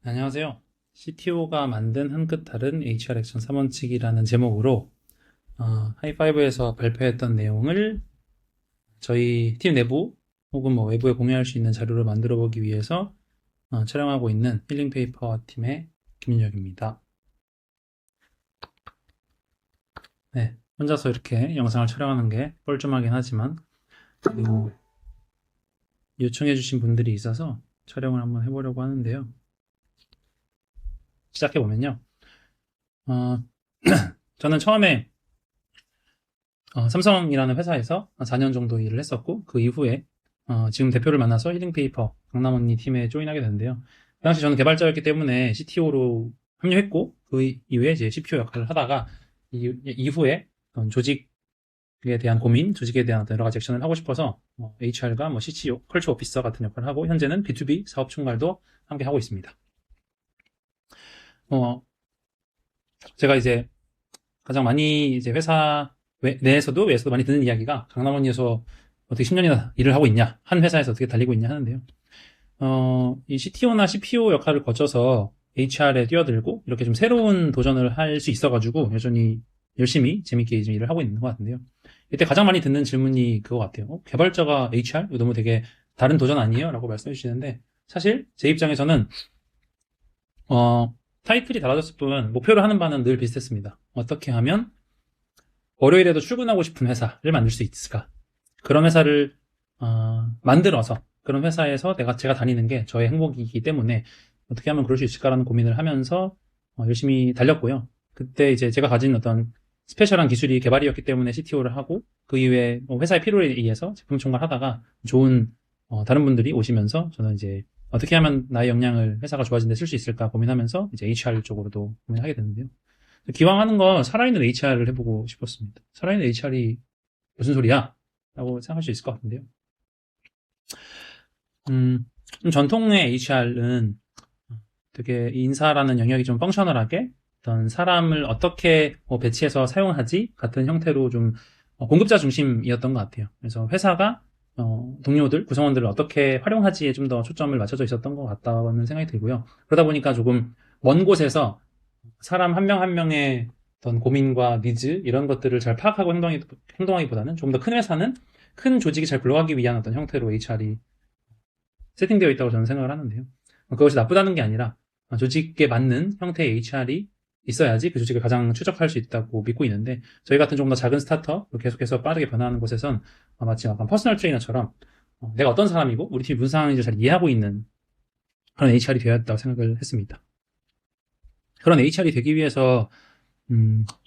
안녕하세요. CTO가 만든 한 끗 다른 HR 액션 3원칙이라는 제목으로 하이파이브에서 발표했던 내용을 저희 팀 내부 혹은 뭐 외부에 공유할 수 있는 자료를 만들어 보기 위해서 촬영하고 있는 힐링 페이퍼 팀의 김윤혁입니다. 네, 혼자서 이렇게 영상을 촬영하는 게 뻘쭘하긴 하지만 요청해 주신 분들이 있어서 촬영을 한번 해보려고 하는데요. 시작해 보면요. 저는 처음에 삼성이라는 회사에서 4년 정도 일을 했었고, 그 이후에 지금 대표를 만나서 힐링페이퍼 강남 언니 팀에 조인하게 됐는데요. 그 당시 저는 개발자였기 때문에 CTO로 합류했고, 그 이후에 이제 CPO 역할을 하다가 이후에 조직에 대한 고민, 조직에 대한 여러 가지 액션을 하고 싶어서 HR과 뭐 CTO, 컬처 오피서 같은 역할을 하고, 현재는 B2B 사업 총괄도 함께 하고 있습니다. 제가 이제 가장 많이 이제 회사 내에서도 외에서도 많이 듣는 이야기가 강남원에서 어떻게 10년이나 일을 하고 있냐, 한 회사에서 어떻게 달리고 있냐 하는데요. 이 CTO나 CPO 역할을 거쳐서 HR에 뛰어들고 이렇게 좀 새로운 도전을 할 수 있어가지고 여전히 열심히 재밌게 좀 일을 하고 있는 것 같은데요. 이때 가장 많이 듣는 질문이 그거 같아요. 개발자가 HR? 이거 너무 되게 다른 도전 아니에요? 라고 말씀해 주시는데, 사실 제 입장에서는 타이틀이 달라졌을 뿐 목표를 하는 바는 늘 비슷했습니다. 어떻게 하면 월요일에도 출근하고 싶은 회사를 만들 수 있을까? 그런 회사를 만들어서 그런 회사에서 제가 다니는 게 저의 행복이기 때문에 어떻게 하면 그럴 수 있을까라는 고민을 하면서 열심히 달렸고요. 그때 이제 제가 가진 어떤 스페셜한 기술이 개발이었기 때문에 CTO를 하고, 그 이후에 회사의 필요에 의해서 제품 총괄하다가 좋은 다른 분들이 오시면서 저는 이제 어떻게 하면 나의 역량을 회사가 좋아진 데 쓸 수 있을까 고민하면서 이제 HR 쪽으로도 고민하게 됐는데요. 기왕 하는 건 살아있는 HR을 해보고 싶었습니다. 살아있는 HR이 무슨 소리야? 라고 생각할 수 있을 것 같은데요. 좀 전통의 HR은 되게 인사라는 영역이 좀 펑셔널하게 어떤 사람을 어떻게 배치해서 사용하지 같은 형태로 좀 공급자 중심이었던 것 같아요. 그래서 회사가 동료들, 구성원들을 어떻게 활용하지에 좀 더 초점을 맞춰져 있었던 것 같다는 생각이 들고요. 그러다 보니까 조금 먼 곳에서 사람 한 명 한 명의 어떤 고민과 니즈 이런 것들을 잘 파악하고 행동하기보다는 조금 더 큰 회사는 큰 조직이 잘 굴러가기 위한 어떤 형태로 HR이 세팅되어 있다고 저는 생각을 하는데요. 그것이 나쁘다는 게 아니라 조직에 맞는 형태의 HR이 있어야지 그 조직을 가장 추적할 수 있다고 믿고 있는데, 저희 같은 조금 더 작은 스타트업, 계속해서 빠르게 변화하는 곳에선 마치 약간 퍼스널 트레이너처럼 내가 어떤 사람이고 우리 팀이 무슨 상황인지 잘 이해하고 있는 그런 HR이 되어야 했다고 생각을 했습니다. 그런 HR이 되기 위해서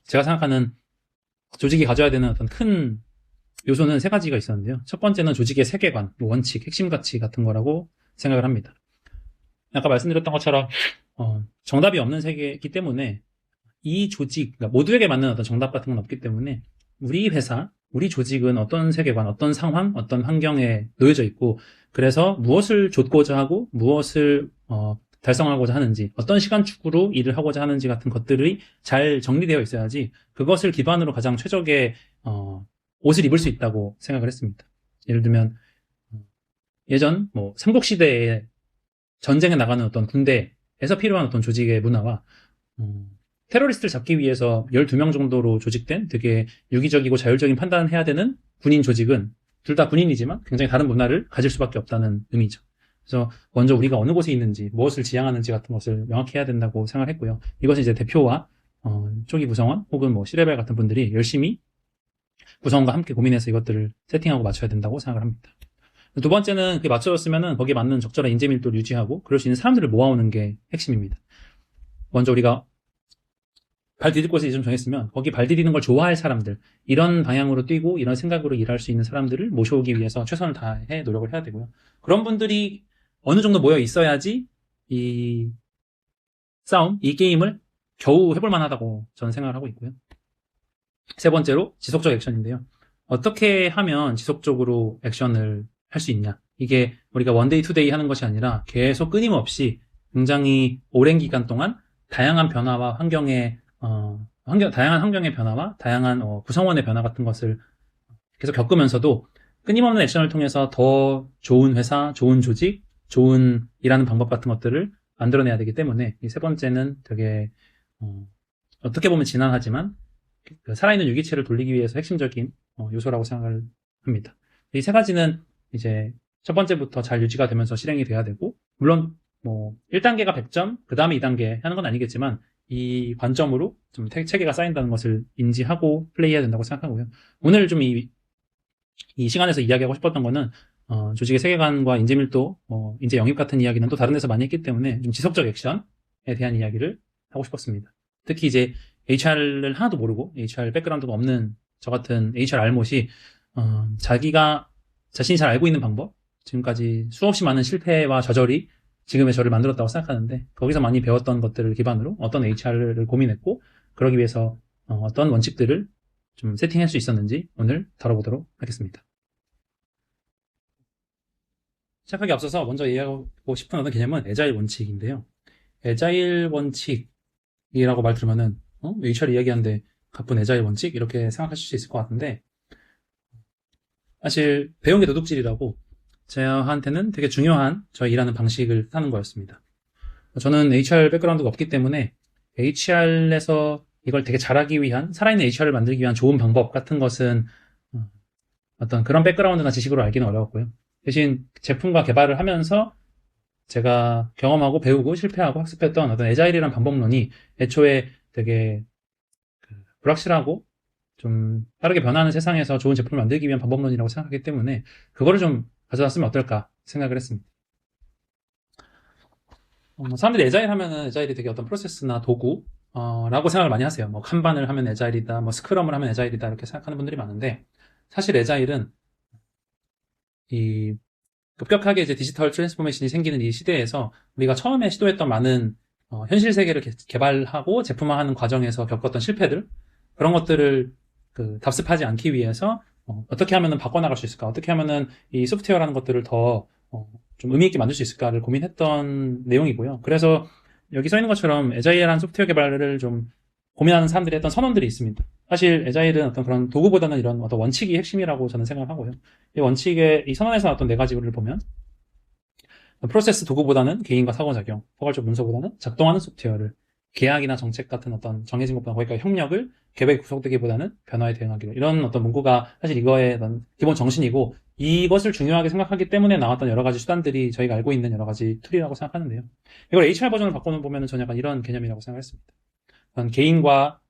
제가 생각하는 조직이 가져야 되는 어떤 큰 요소는 세 가지가 있었는데요. 첫 번째는 조직의 세계관, 원칙, 핵심 가치 같은 거라고 생각을 합니다. 아까 말씀드렸던 것처럼 정답이 없는 세계이기 때문에 이 조직, 그러니까 모두에게 맞는 어떤 정답 같은 건 없기 때문에 우리 회사, 우리 조직은 어떤 세계관, 어떤 상황, 어떤 환경에 놓여져 있고, 그래서 무엇을 좇고자 하고 무엇을 달성하고자 하는지, 어떤 시간 축으로 일을 하고자 하는지 같은 것들이 잘 정리되어 있어야지 그것을 기반으로 가장 최적의 옷을 입을 수 있다고 생각을 했습니다. 예를 들면 예전 삼국시대에 전쟁에 나가는 어떤 군대에서 필요한 어떤 조직의 문화와 테러리스트를 잡기 위해서 12명 정도로 조직된 되게 유기적이고 자율적인 판단을 해야 되는 군인 조직은 둘 다 군인이지만 굉장히 다른 문화를 가질 수밖에 없다는 의미죠. 그래서 먼저 우리가 어느 곳에 있는지, 무엇을 지향하는지 같은 것을 명확히 해야 된다고 생각을 했고요. 이것은 이제 대표와 초기 구성원 혹은 C레벨 같은 분들이 열심히 구성원과 함께 고민해서 이것들을 세팅하고 맞춰야 된다고 생각을 합니다. 두 번째는 그게 맞춰졌으면은 거기에 맞는 적절한 인재 밀도를 유지하고 그럴 수 있는 사람들을 모아오는 게 핵심입니다. 먼저 우리가 발 디딜 곳을 좀 정했으면 거기 발 디디는 걸 좋아할 사람들, 이런 방향으로 뛰고 이런 생각으로 일할 수 있는 사람들을 모셔오기 위해서 최선을 다해 노력을 해야 되고요. 그런 분들이 어느 정도 모여 있어야지 이 싸움, 이 게임을 겨우 해볼 만하다고 저는 생각을 하고 있고요. 세 번째로 지속적 액션인데요. 어떻게 하면 지속적으로 액션을 할 수 있냐. 이게 우리가 원데이 투데이 하는 것이 아니라 계속 끊임없이 굉장히 오랜 기간 동안 다양한 변화와 다양한 환경의 변화와 다양한 구성원의 변화 같은 것을 계속 겪으면서도 끊임없는 액션을 통해서 더 좋은 회사, 좋은 조직, 좋은 일하는 방법 같은 것들을 만들어내야 되기 때문에 이 세 번째는 되게 어떻게 보면 지난하지만 그 살아있는 유기체를 돌리기 위해서 핵심적인 요소라고 생각을 합니다. 이 세 가지는 이제 첫 번째부터 잘 유지가 되면서 실행이 돼야 되고, 물론 뭐 1단계가 100점, 그 다음에 2단계 하는 건 아니겠지만 이 관점으로 좀 체계가 쌓인다는 것을 인지하고 플레이해야 된다고 생각하고요. 오늘 좀 이 시간에서 이야기하고 싶었던 거는 조직의 세계관과 인재 밀도, 인재 영입 같은 이야기는 또 다른 데서 많이 했기 때문에 좀 지속적 액션에 대한 이야기를 하고 싶었습니다. 특히 이제 HR을 하나도 모르고 HR 백그라운드가 없는 저 같은 HR 알못이 자기가 자신이 잘 알고 있는 방법, 지금까지 수없이 많은 실패와 저절이 지금의 저를 만들었다고 생각하는데, 거기서 많이 배웠던 것들을 기반으로 어떤 HR을 고민했고, 그러기 위해서 어떤 원칙들을 좀 세팅할 수 있었는지 오늘 다뤄보도록 하겠습니다. 시작하기 앞서서 먼저 이해하고 싶은 어떤 개념은 애자일 원칙인데요. 애자일 원칙이라고 말 들으면은 HR 이야기하는데 가쁜 애자일 원칙? 이렇게 생각하실 수 있을 것 같은데, 사실 배운 게 도둑질이라고 저한테는 되게 중요한 저희 일하는 방식을 하는 거였습니다. 저는 HR 백그라운드가 없기 때문에 HR에서 이걸 되게 잘하기 위한, 살아있는 HR을 만들기 위한 좋은 방법 같은 것은 어떤 그런 백그라운드나 지식으로 알기는 어려웠고요. 대신 제품과 개발을 하면서 제가 경험하고 배우고 실패하고 학습했던 어떤 애자일이란 방법론이 애초에 되게 불확실하고 좀 빠르게 변하는 세상에서 좋은 제품을 만들기 위한 방법론이라고 생각하기 때문에 그거를 좀 가져다 쓰면 어떨까 생각을 했습니다. 사람들이 애자일 하면은 애자일이 되게 어떤 프로세스나 도구 라고 생각을 많이 하세요. 뭐 칸반을 하면 애자일이다, 뭐 스크럼을 하면 애자일이다 이렇게 생각하는 분들이 많은데, 사실 애자일은 이 급격하게 이제 디지털 트랜스포메이션이 생기는 이 시대에서 우리가 처음에 시도했던 많은 현실 세계를 개발하고 제품화하는 과정에서 겪었던 실패들, 그런 것들을 답습하지 않기 위해서 어떻게 하면은 바꿔나갈 수 있을까, 어떻게 하면은 이 소프트웨어라는 것들을 더 좀 의미 있게 만들 수 있을까를 고민했던 내용이고요. 그래서 여기 써 있는 것처럼 애자일한 소프트웨어 개발을 좀 고민하는 사람들이 했던 선언들이 있습니다. 사실 애자일은 어떤 그런 도구보다는 이런 어떤 원칙이 핵심이라고 저는 생각을 하고요. 이 원칙의 이 선언에서 나왔던 네 가지를 보면, 프로세스 도구보다는 개인과 상호작용, 포괄적 문서보다는 작동하는 소프트웨어를, 계약이나 정책 같은 어떤 정해진 것보다 거기까지 협력을, 계획 구속되기보다는 변화에 대응하기로, 이런 어떤 문구가 사실 이거의 어떤 기본 정신이고, 이것을 중요하게 생각하기 때문에 나왔던 여러 가지 수단들이 저희가 알고 있는 여러 가지 툴이라고 생각하는데요. 이걸 HR 버전을 바꿔보면 저는 약간 이런 개념이라고 생각했습니다. 개인과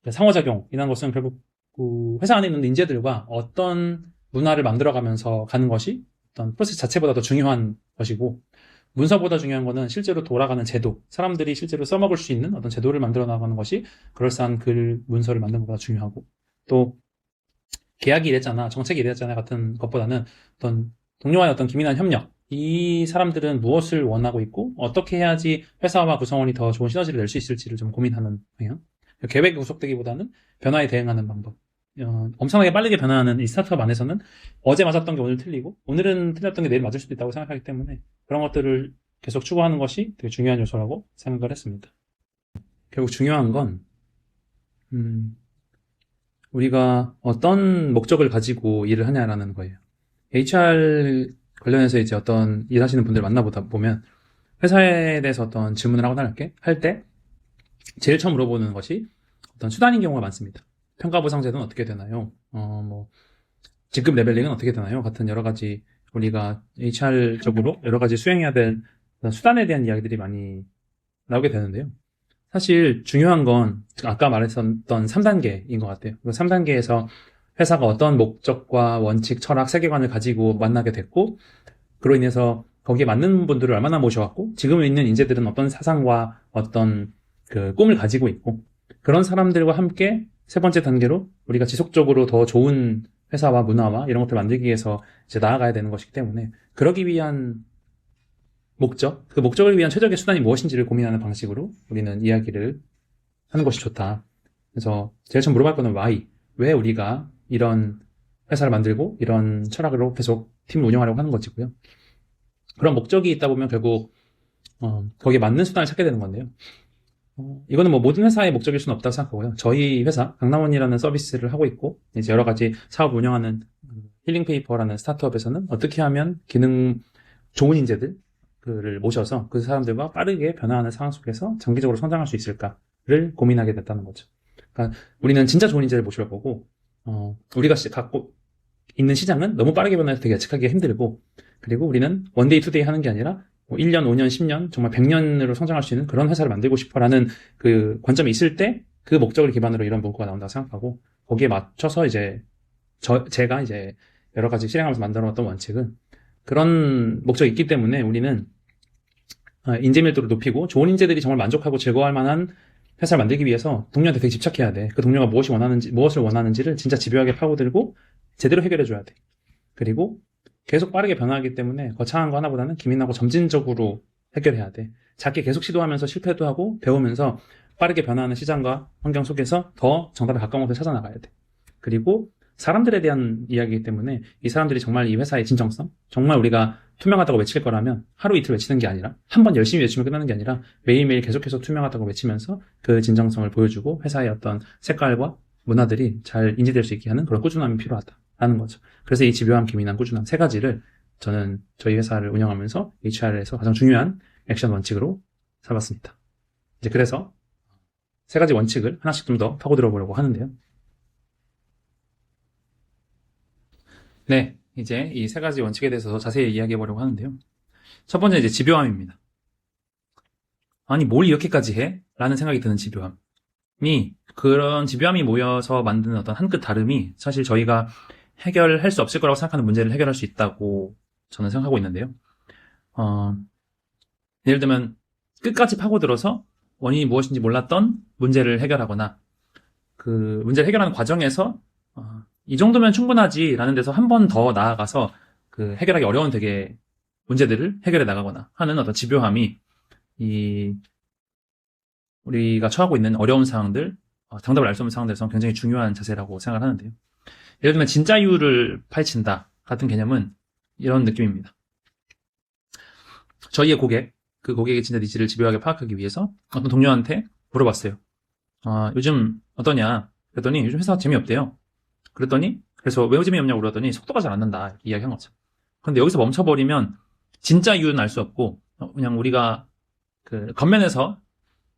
상호작용이라는 것은 결국 회사 안에 있는 인재들과 어떤 문화를 만들어가면서 가는 것이 어떤 프로세스 자체보다 더 중요한 것이고, 문서보다 중요한 것은 실제로 돌아가는 제도, 사람들이 실제로 써먹을 수 있는 어떤 제도를 만들어 나가는 것이 그럴싸한 글 문서를 만드는 것보다 중요하고, 또 계약이 이랬잖아, 정책이 이랬잖아 같은 것보다는 어떤 동료와의 어떤 긴밀한 협력, 이 사람들은 무엇을 원하고 있고 어떻게 해야지 회사와 구성원이 더 좋은 시너지를 낼 수 있을지를 좀 고민하는 방향, 계획이 구속되기보다는 변화에 대응하는 방법. 엄청나게 빠르게 변화하는 이 스타트업 안에서는 어제 맞았던 게 오늘 틀리고 오늘은 틀렸던 게 내일 맞을 수도 있다고 생각하기 때문에 그런 것들을 계속 추구하는 것이 되게 중요한 요소라고 생각을 했습니다. 결국 중요한 건 우리가 어떤 목적을 가지고 일을 하냐라는 거예요. HR 관련해서 이제 어떤 일하시는 분들 만나보다 보면 회사에 대해서 어떤 질문을 하거나 할 때 제일 처음 물어보는 것이 어떤 수단인 경우가 많습니다. 평가 보상 제도는 어떻게 되나요? 뭐 직급 레벨링은 어떻게 되나요? 같은 여러 가지 우리가 HR적으로 여러 가지 수행해야 될 수단에 대한 이야기들이 많이 나오게 되는데요. 사실 중요한 건 아까 말했었던 3단계인 것 같아요. 3단계에서 회사가 어떤 목적과 원칙, 철학, 세계관을 가지고 만나게 됐고, 그로 인해서 거기에 맞는 분들을 얼마나 모셔왔고, 지금 있는 인재들은 어떤 사상과 어떤 꿈을 가지고 있고, 그런 사람들과 함께 세 번째 단계로 우리가 지속적으로 더 좋은 회사와 문화와 이런 것들을 만들기 위해서 이제 나아가야 되는 것이기 때문에, 그러기 위한 목적, 그 목적을 위한 최적의 수단이 무엇인지를 고민하는 방식으로 우리는 이야기를 하는 것이 좋다. 그래서 제일 처음 물어볼 거는 why, 왜 우리가 이런 회사를 만들고 이런 철학으로 계속 팀을 운영하려고 하는 것이고요. 그런 목적이 있다 보면 결국 거기에 맞는 수단을 찾게 되는 건데요. 이거는 뭐 모든 회사의 목적일 수는 없다고 생각하고요. 저희 회사 강남원이라는 서비스를 하고 있고 이제 여러 가지 사업을 운영하는 힐링페이퍼라는 스타트업에서는 어떻게 하면 기능 좋은 인재들을 모셔서 그 사람들과 빠르게 변화하는 상황 속에서 장기적으로 성장할 수 있을까를 고민하게 됐다는 거죠. 그러니까 우리는 진짜 좋은 인재를 모실 거고, 우리가 갖고 있는 시장은 너무 빠르게 변해서 되게 예측하기가 힘들고, 그리고 우리는 원데이 투데이 하는 게 아니라 1년, 5년, 10년, 정말 100년으로 성장할 수 있는 그런 회사를 만들고 싶어라는 그 관점이 있을 때 그 목적을 기반으로 이런 문구가 나온다고 생각하고, 거기에 맞춰서 이제 제가 이제 여러 가지 실행하면서 만들어왔던 원칙은 그런 목적이 있기 때문에 우리는 인재 밀도를 높이고 좋은 인재들이 정말 만족하고 즐거워할 만한 회사를 만들기 위해서 동료한테 되게 집착해야 돼. 그 동료가 무엇을 원하는지를 진짜 집요하게 파고들고 제대로 해결해줘야 돼. 그리고 계속 빠르게 변화하기 때문에 거창한 거 하나보다는 기민하고 점진적으로 해결해야 돼. 작게 계속 시도하면서 실패도 하고 배우면서 빠르게 변화하는 시장과 환경 속에서 더 정답에 가까운 곳을 찾아나가야 돼. 그리고 사람들에 대한 이야기이기 때문에 이 사람들이 정말 이 회사의 진정성, 정말 우리가 투명하다고 외칠 거라면 하루 이틀 외치는 게 아니라 한 번 열심히 외치면 끝나는 게 아니라 매일매일 계속해서 투명하다고 외치면서 그 진정성을 보여주고 회사의 어떤 색깔과 문화들이 잘 인지될 수 있게 하는 그런 꾸준함이 필요하다라는 거죠. 그래서 이 집요함, 기민함, 꾸준함 세 가지를 저는 저희 회사를 운영하면서 HR에서 가장 중요한 액션 원칙으로 삼았습니다. 이제 그래서 세 가지 원칙을 하나씩 좀 더 파고들어 보려고 하는데요. 네, 이제 이 세 가지 원칙에 대해서 더 자세히 이야기해 보려고 하는데요. 첫 번째 이제 집요함입니다. 아니, 뭘 이렇게까지 해? 라는 생각이 드는 집요함이, 그런 집요함이 모여서 만드는 어떤 한 끗 다름이 사실 저희가 해결할 수 없을 거라고 생각하는 문제를 해결할 수 있다고 저는 생각하고 있는데요. 예를 들면 끝까지 파고들어서 원인이 무엇인지 몰랐던 문제를 해결하거나 그 문제를 해결하는 과정에서 이 정도면 충분하지라는 데서 한 번 더 나아가서 그 해결하기 어려운 되게 문제들을 해결해 나가거나 하는 어떤 집요함이 우리가 처하고 있는 어려운 상황들, 정답을 알 수 없는 상황들에서 굉장히 중요한 자세라고 생각을 하는데요. 예를 들면 진짜 이유를 파헤친다 같은 개념은 이런 느낌입니다. 저희의 고객, 그 고객의 진짜 니즈를 집요하게 파악하기 위해서 어떤 동료한테 물어봤어요. 요즘 어떠냐? 그랬더니 요즘 회사 재미없대요. 그랬더니 그래서 왜 재미없냐고 물었더니 속도가 잘 안 난다 이렇게 이야기한 거죠. 그런데 여기서 멈춰버리면 진짜 이유는 알 수 없고 그냥 우리가 그 겉면에서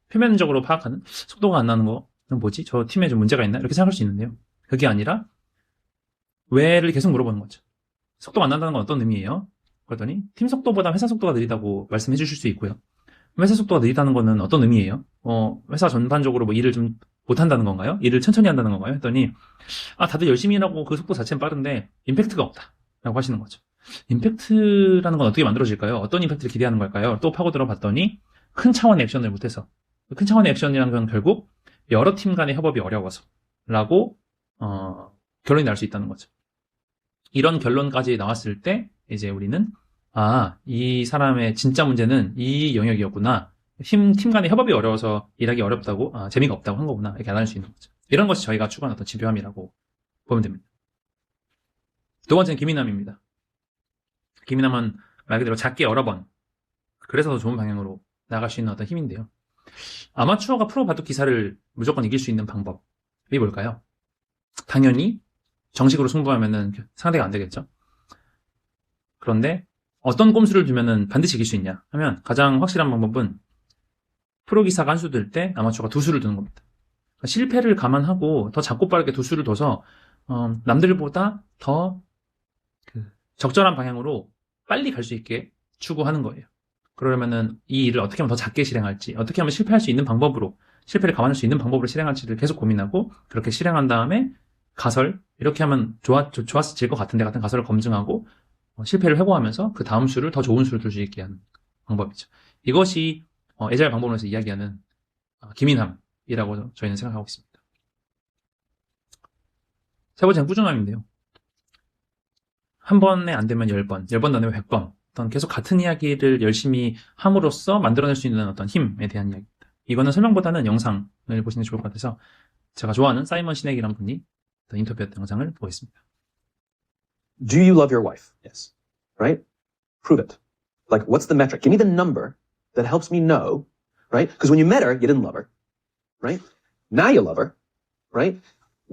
표면적으로 파악하는 속도가 안 나는 거 뭐지? 저 팀에 좀 문제가 있나? 이렇게 생각할 수 있는데요. 그게 아니라 왜를 계속 물어보는 거죠. 속도가 안 난다는 건 어떤 의미예요? 그랬더니 팀 속도보다 회사 속도가 느리다고 말씀해 주실 수 있고요. 회사 속도가 느리다는 거는 어떤 의미예요? 회사 전반적으로 뭐 일을 좀 못한다는 건가요? 일을 천천히 한다는 건가요? 했더니 다들 열심히 일하고 그 속도 자체는 빠른데 임팩트가 없다 라고 하시는 거죠. 임팩트라는 건 어떻게 만들어질까요? 어떤 임팩트를 기대하는 걸까요? 또 파고들어 봤더니 큰 차원의 액션을 못해서, 큰 차원의 액션이라는 건 결국 여러 팀 간의 협업이 어려워서 라고 결론이 날 수 있다는 거죠. 이런 결론까지 나왔을 때 이제 우리는 이 사람의 진짜 문제는 이 영역이었구나. 팀 간의 협업이 어려워서 일하기 어렵다고, 재미가 없다고 한 거구나. 이렇게 알아낼 수 있는 거죠. 이런 것이 저희가 추구하는 어떤 집요함이라고 보면 됩니다. 두 번째는 기민함입니다. 기민함은 말 그대로 작게 여러 번, 그래서 더 좋은 방향으로 나갈 수 있는 어떤 힘인데요. 아마추어가 프로 바둑 기사를 무조건 이길 수 있는 방법이 뭘까요? 당연히 정식으로 승부하면은 상대가 안 되겠죠. 그런데 어떤 꼼수를 두면은 반드시 이길 수 있냐 하면 가장 확실한 방법은 프로 기사가 한 수 들 때 아마추어가 두 수를 두는 겁니다. 그러니까 실패를 감안하고 더 작고 빠르게 두 수를 둬서 남들보다 더 적절한 방향으로 빨리 갈 수 있게 추구하는 거예요. 그러려면은 이 일을 어떻게 하면 더 작게 실행할지, 어떻게 하면 실패할 수 있는 방법으로, 실패를 감안할 수 있는 방법으로 실행할지를 계속 고민하고 그렇게 실행한 다음에 가설, 이렇게 하면 좋았을 것 같은데 같은 가설을 검증하고 실패를 회고하면서 그 다음 수를 더 좋은 수를 둘 수 있게 하는 방법이죠. 이것이 에자일 방법론에서 이야기하는 기민함이라고 저희는 생각하고 있습니다. 세 번째는 꾸준함인데요. 한 번에 안 되면 10번, 10번 안 되면 100번 어떤 계속 같은 이야기를 열심히 함으로써 만들어낼 수 있는 어떤 힘에 대한 이야기입니다. 이거는 설명보다는 영상을 보시는 게 좋을 것 같아서 제가 좋아하는 사이먼 시넥이라는 분이 인터뷰했던 영상을 보겠습니다. Do you love your wife? Yes. Right? Prove it. Like, what's the metric? Give me the number that helps me know, right? Because when you met her, you didn't love her, right? Now you love her, right?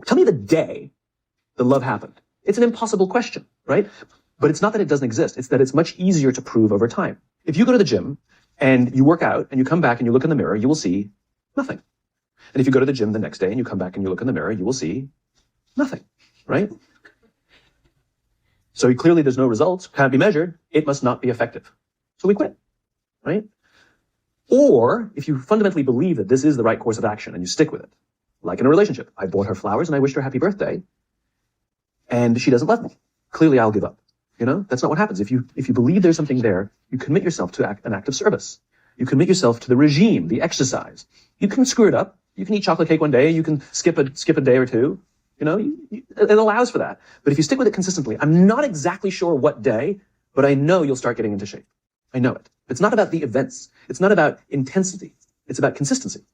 Tell me the day the love happened. It's an impossible question, right? But it's not that it doesn't exist. It's that it's much easier to prove over time. If you go to the gym and you work out and you come back and you look in the mirror, you will see nothing. And if you go to the gym the next day and you come back and you look in the mirror, you will see nothing, right? So clearly there's no results, can't be measured, it must not be effective. So we quit, right? Or if you fundamentally believe that this is the right course of action and you stick with it, like in a relationship, I bought her flowers and I wished her happy birthday, and she doesn't love me. Clearly I'll give up. You know, that's not what happens. If you believe there's something there, you commit yourself to an act of service. You commit yourself to the regime, the exercise. You can screw it up. You can eat chocolate cake one day. You can skip a day or two. You know, it allows for that. But if you stick with it consistently, I'm not exactly sure what day, but I know you'll start getting into shape. I know it. It's not about the events. It's not about intensity. It's about consistency.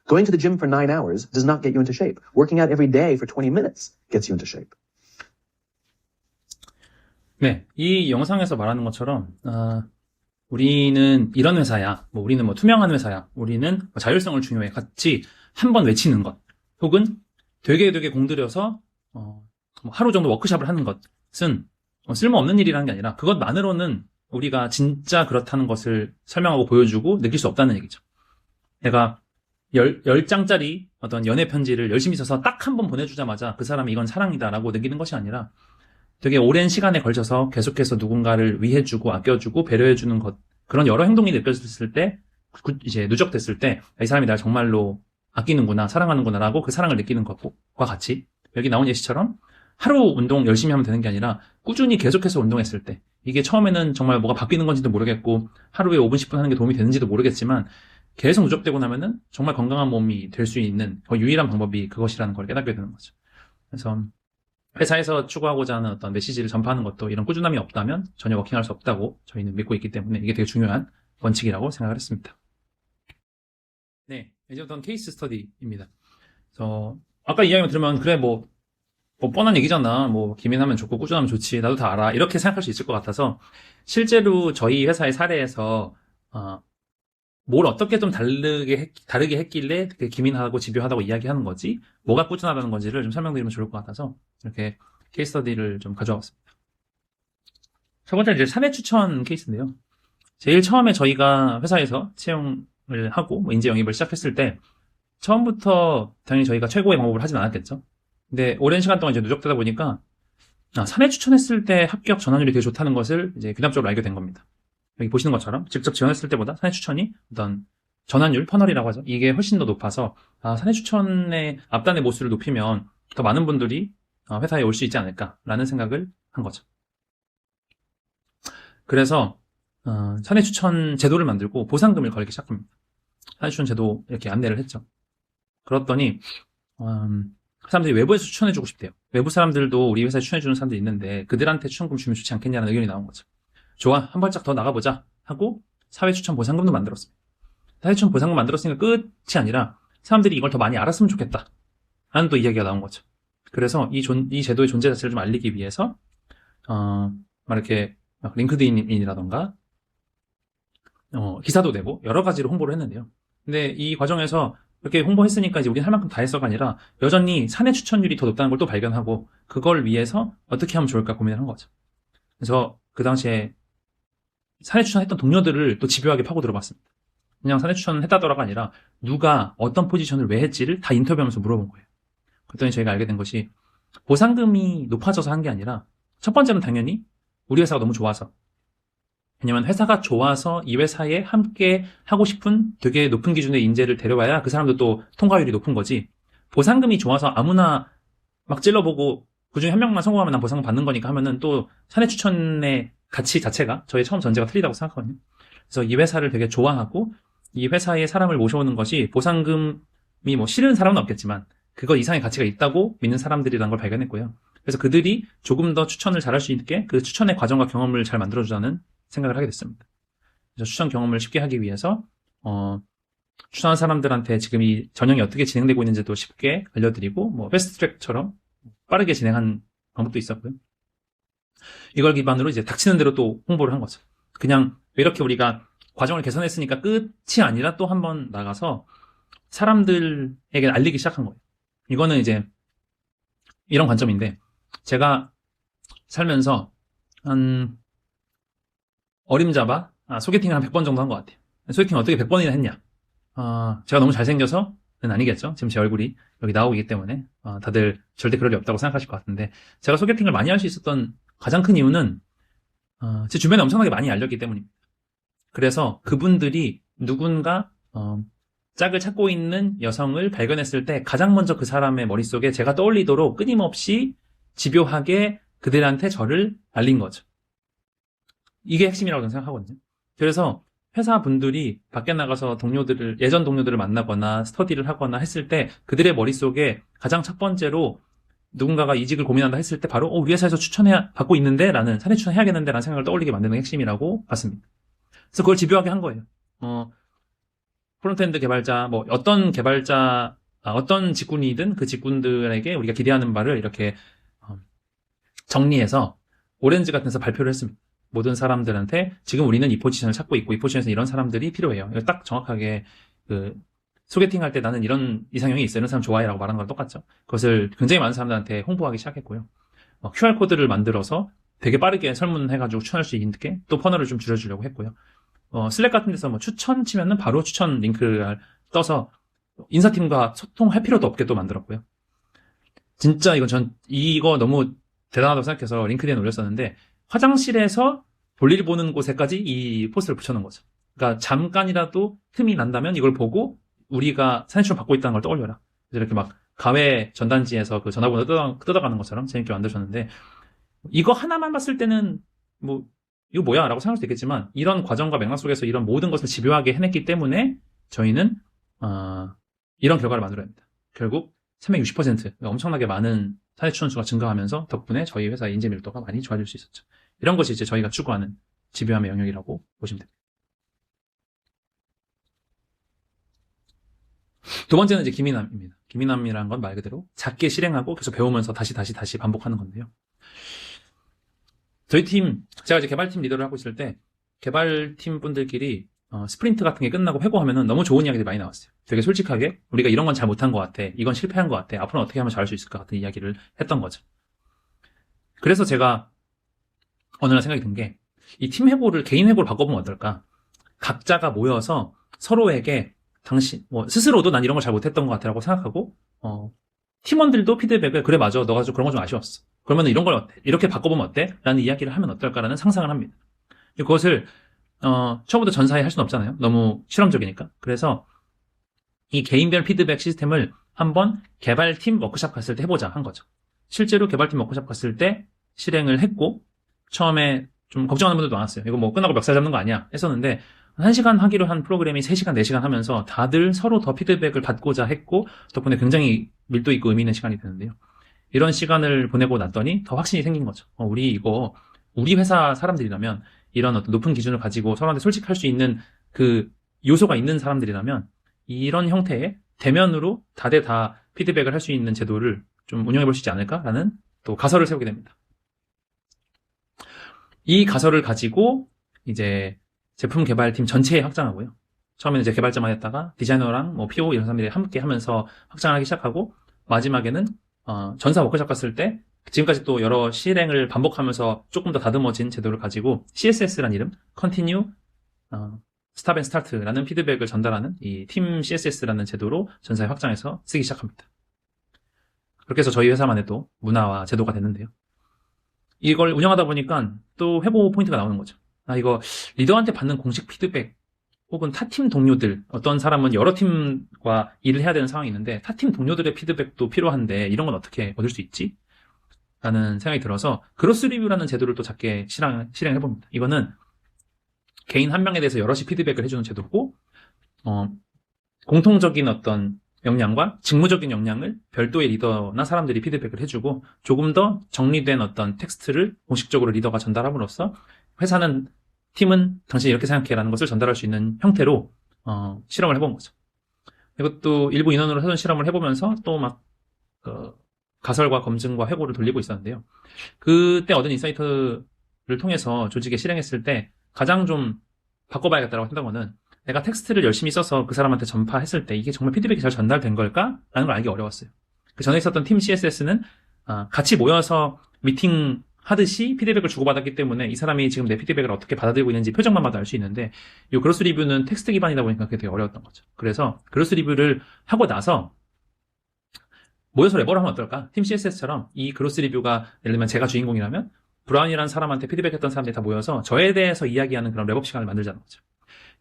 Going to the gym for 9 hours does not get you into shape. Working out every day for 20 minutes gets you into shape. 네, 이 영상에서 말하는 것처럼 우리는 이런 회사야, 우리는 투명한 회사야, 우리는 자율성을 중요해 같이 한번 외치는 것, 혹은 되게 공들여서 하루 정도 워크숍을 하는 것은 쓸모없는 일이라는 게 아니라 그것만으로는 우리가 진짜 그렇다는 것을 설명하고 보여주고 느낄 수 없다는 얘기죠. 내가 10장짜리 어떤 연애 편지를 열심히 써서 딱 한 번 보내주자마자 그 사람이 이건 사랑이다라고 느끼는 것이 아니라 되게 오랜 시간에 걸쳐서 계속해서 누군가를 위해주고 아껴주고 배려해주는 것, 그런 여러 행동이 느껴졌을 때, 이제 누적됐을 때, 이 사람이 날 정말로 아끼는구나, 사랑하는구나라고 그 사랑을 느끼는 것과 같이, 여기 나온 예시처럼 하루 운동 열심히 하면 되는 게 아니라 꾸준히 계속해서 운동했을 때, 이게 처음에는 정말 뭐가 바뀌는 건지도 모르겠고, 하루에 5분, 10분 하는 게 도움이 되는지도 모르겠지만, 계속 누적되고 나면은 정말 건강한 몸이 될 수 있는 유일한 방법이 그것이라는 걸 깨닫게 되는 거죠. 그래서 회사에서 추구하고자 하는 어떤 메시지를 전파하는 것도 이런 꾸준함이 없다면 전혀 워킹할 수 없다고 저희는 믿고 있기 때문에 이게 되게 중요한 원칙이라고 생각을 했습니다. 네, 이제부터는 케이스 스터디입니다. 그래서 아까 이야기만 들으면 그래 뭐 뻔한 얘기잖아. 기민하면 좋고 꾸준하면 좋지. 나도 다 알아. 이렇게 생각할 수 있을 것 같아서 실제로 저희 회사의 사례에서 뭘 어떻게 좀 다르게 했길래 되게 기민하고 집요하다고 이야기하는 거지, 뭐가 꾸준하다는 건지를 좀 설명드리면 좋을 것 같아서 이렇게 케이스 스터디를 좀 가져와 봤습니다. 첫 번째는 이제 사내 추천 케이스인데요. 제일 처음에 저희가 회사에서 채용을 하고 인재 영입을 시작했을 때 처음부터 당연히 저희가 최고의 방법을 하진 않았겠죠. 근데 오랜 시간 동안 이제 누적되다 보니까 사내 추천했을 때 합격 전환율이 되게 좋다는 것을 이제 귀납적으로 알게 된 겁니다. 여기 보시는 것처럼 직접 지원했을 때보다 사내 추천이 어떤 전환율, 퍼널이라고 하죠. 이게 훨씬 더 높아서 사내 추천의 앞단의 모수를 높이면 더 많은 분들이 회사에 올 수 있지 않을까라는 생각을 한 거죠. 그래서 사내 추천 제도를 만들고 보상금을 걸기 시작합니다. 사내 추천 제도 이렇게 안내를 했죠. 그랬더니 사람들이 외부에서 추천해주고 싶대요. 외부 사람들도 우리 회사에 추천해주는 사람들이 있는데 그들한테 추천금 주면 좋지 않겠냐는 의견이 나온 거죠. 좋아, 한 발짝 더 나가보자 하고 사회 추천 보상금도 만들었습니다. 사회 추천 보상금 만들었으니까 끝이 아니라 사람들이 이걸 더 많이 알았으면 좋겠다 라는 또 이야기가 나온 거죠. 그래서 이 제도의 존재 자체를 좀 알리기 위해서 이렇게 링크드인이라던가 기사도 내고 여러 가지로 홍보를 했는데요. 근데 이 과정에서 이렇게 홍보했으니까 이제 우린 할 만큼 다 했어가 아니라 여전히 사내 추천율이 더 높다는 걸 또 발견하고 그걸 위해서 어떻게 하면 좋을까 고민을 한 거죠. 그래서 그 당시에 사내 추천했던 동료들을 또 집요하게 파고 들어봤습니다. 그냥 사내 추천을 했다더라가 아니라 누가 어떤 포지션을 왜 했지를 다 인터뷰하면서 물어본 거예요. 그랬더니 저희가 알게 된 것이 보상금이 높아져서 한 게 아니라 첫 번째는 당연히 우리 회사가 너무 좋아서, 왜냐면 회사가 좋아서 이 회사에 함께 하고 싶은 되게 높은 기준의 인재를 데려와야 그 사람도 또 통과율이 높은 거지, 보상금이 좋아서 아무나 막 찔러보고 그중에 한 명만 성공하면 난 보상금 받는 거니까 하면은 또 사내 추천의 가치 자체가 저의 처음 전제가 틀리다고 생각하거든요. 그래서 이 회사를 되게 좋아하고 이 회사에 사람을 모셔오는 것이 보상금이 싫은 사람은 없겠지만 그거 이상의 가치가 있다고 믿는 사람들이라는 걸 발견했고요. 그래서 그들이 조금 더 추천을 잘할 수 있게 그 추천의 과정과 경험을 잘 만들어주자는 생각을 하게 됐습니다. 그래서 추천 경험을 쉽게 하기 위해서 추천한 사람들한테 지금 이 전형이 어떻게 진행되고 있는지도 쉽게 알려드리고 패스트트랙처럼 빠르게 진행한 방법도 있었고요. 이걸 기반으로 이제 닥치는 대로 또 홍보를 한 거죠. 그냥 이렇게 우리가 과정을 개선했으니까 끝이 아니라 또 한 번 나가서 사람들에게 알리기 시작한 거예요. 이거는 이제 이런 관점인데, 제가 살면서 한 어림잡아 소개팅을 한 100번 정도 한 것 같아요. 소개팅을 어떻게 100번이나 했냐? 제가 너무 잘생겨서는 아니겠죠. 지금 제 얼굴이 여기 나오고 있기 때문에 다들 절대 그럴 리 없다고 생각하실 것 같은데, 제가 소개팅을 많이 할 수 있었던 가장 큰 이유는 제 주변에 엄청나게 많이 알렸기 때문입니다. 그래서 그분들이 누군가 짝을 찾고 있는 여성을 발견했을 때 가장 먼저 그 사람의 머릿속에 제가 떠올리도록 끊임없이 집요하게 그들한테 저를 알린 거죠. 이게 핵심이라고 저는 생각하거든요. 그래서 회사 분들이 밖에 나가서 예전 동료들을 만나거나 스터디를 하거나 했을 때 그들의 머릿속에 가장 첫 번째로 누군가가 이직을 고민한다 했을 때 바로 우리 회사에서 받고 있는데 라는, 사내 추천해야겠는데 라는 생각을 떠올리게 만드는 게 핵심이라고 봤습니다. 그래서 그걸 집요하게 한 거예요. 프론트엔드 개발자, 어떤 직군이든 그 직군들에게 우리가 기대하는 바를 이렇게 정리해서 오렌지 같은 데서 발표를 했습니다. 모든 사람들한테 지금 우리는 이 포지션을 찾고 있고 이 포지션에서 이런 사람들이 필요해요. 이거 딱 정확하게 소개팅 할 때 나는 이런 이상형이 있어, 이런 사람 좋아해 라고 말하는 거랑 똑같죠. 그것을 굉장히 많은 사람들한테 홍보하기 시작했고요. QR코드를 만들어서 되게 빠르게 설문해가지고 추천할 수 있게 또 퍼널을 좀 줄여주려고 했고요. 슬랙 같은 데서 추천 치면은 바로 추천 링크를 떠서 인사팀과 소통할 필요도 없게 또 만들었고요. 진짜 이거 너무 대단하다고 생각해서 링크드인에 올렸었는데, 화장실에서 볼일 보는 곳에까지 이 포스트를 붙여놓은 거죠. 그러니까 잠깐이라도 틈이 난다면 이걸 보고 우리가 사내 추천 받고 있다는 걸 떠올려라. 그래서 이렇게 막 가외 전단지에서 그 전화번호 뜯어가는 것처럼 재밌게 만드셨는데, 이거 하나만 봤을 때는 이거 뭐야? 라고 생각할 수도 있겠지만, 이런 과정과 맥락 속에서 이런 모든 것을 집요하게 해냈기 때문에 저희는 이런 결과를 만들어냅니다. 결국 360% 엄청나게 많은 사내 추천 수가 증가하면서 덕분에 저희 회사의 인재 밀도가 많이 좋아질 수 있었죠. 이런 것이 이제 저희가 추구하는 집요함의 영역이라고 보시면 됩니다. 두 번째는 이제 기민함입니다. 기민함이라는 건 말 그대로 작게 실행하고 계속 배우면서 다시 반복하는 건데요. 저희 팀, 제가 이제 개발팀 리더를 하고 있을 때 개발팀 분들끼리 스프린트 같은 게 끝나고 회고하면은 너무 좋은 이야기들이 많이 나왔어요. 되게 솔직하게 우리가 이런 건 잘 못한 것 같아, 이건 실패한 것 같아, 앞으로는 어떻게 하면 잘할 수 있을까 같은 이야기를 했던 거죠. 그래서 제가 어느 날 생각이 든 게, 이 팀 회고를 개인 회고로 바꿔보면 어떨까? 각자가 모여서 서로에게 스스로도 난 이런 걸 잘 못했던 것 같아라고 생각하고 팀원들도 피드백을, 그래 맞아, 너가 그런 거 좀 아쉬웠어, 그러면 이런 걸 이렇게 바꿔보면 어때? 라는 이야기를 하면 어떨까라는 상상을 합니다. 그것을 처음부터 전사에 할 수는 없잖아요. 너무 실험적이니까. 그래서 이 개인별 피드백 시스템을 한번 개발팀 워크숍 갔을 때 해보자 한 거죠. 실제로 개발팀 워크숍 갔을 때 실행을 했고, 처음에 좀 걱정하는 분들도 많았어요. 이거 끝나고 멱살 잡는 거 아니야 했었는데, 1시간 하기로 한 프로그램이 3시간, 4시간 하면서 다들 서로 더 피드백을 받고자 했고, 덕분에 굉장히 밀도 있고 의미 있는 시간이 되는데요. 이런 시간을 보내고 났더니 더 확신이 생긴 거죠. 우리 회사 사람들이라면, 이런 어떤 높은 기준을 가지고 서로한테 솔직할 수 있는 그 요소가 있는 사람들이라면 이런 형태의 대면으로 다대 다 피드백을 할 수 있는 제도를 좀 운영해 볼 수 있지 않을까라는 또 가설을 세우게 됩니다. 이 가설을 가지고 이제 제품 개발팀 전체에 확장하고요. 처음에는 이제 개발자만 했다가 디자이너랑 PO 이런 사람들이 함께 하면서 확장하기 시작하고, 마지막에는 전사 워크숍 갔을 때 지금까지 또 여러 실행을 반복하면서 조금 더 다듬어진 제도를 가지고 CSS라는 이름, Continue, Stop and Start라는 피드백을 전달하는 이 팀 CSS라는 제도로 전사에 확장해서 쓰기 시작합니다. 그렇게 해서 저희 회사만의 또 문화와 제도가 됐는데요. 이걸 운영하다 보니까 또 회고 포인트가 나오는 거죠. 이거 리더한테 받는 공식 피드백, 혹은 타팀 동료들, 어떤 사람은 여러 팀과 일을 해야 되는 상황이 있는데 타팀 동료들의 피드백도 필요한데 이런 건 어떻게 얻을 수 있지? 라는 생각이 들어서 그로스 리뷰라는 제도를 또 작게 실행해봅니다. 이거는 개인 한 명에 대해서 여럿이 피드백을 해주는 제도고, 공통적인 어떤 역량과 직무적인 역량을 별도의 리더나 사람들이 피드백을 해주고, 조금 더 정리된 어떤 텍스트를 공식적으로 리더가 전달함으로써 팀은 당신이 이렇게 생각해라는 것을 전달할 수 있는 형태로 실험을 해본 거죠. 이것도 일부 인원으로 해본 실험을 해보면서 또 가설과 검증과 회고를 돌리고 있었는데요. 그때 얻은 인사이트를 통해서 조직에 실행했을 때 가장 좀 바꿔봐야겠다고 했던 거는, 내가 텍스트를 열심히 써서 그 사람한테 전파했을 때 이게 정말 피드백이 잘 전달된 걸까? 라는 걸 알기 어려웠어요. 그 전에 있었던 팀 CSS는 같이 모여서 미팅하는 하듯이 피드백을 주고받았기 때문에 이 사람이 지금 내 피드백을 어떻게 받아들이고 있는지 표정만 봐도 알 수 있는데 이 그로스 리뷰는 텍스트 기반이다 보니까 그게 되게 어려웠던 거죠. 그래서 그로스 리뷰를 하고 나서 모여서 랩을 하면 어떨까? 팀 CSS처럼 이 그로스 리뷰가 예를 들면 제가 주인공이라면 브라운이라는 사람한테 피드백했던 사람들이 다 모여서 저에 대해서 이야기하는 그런 랩업 시간을 만들자는 거죠.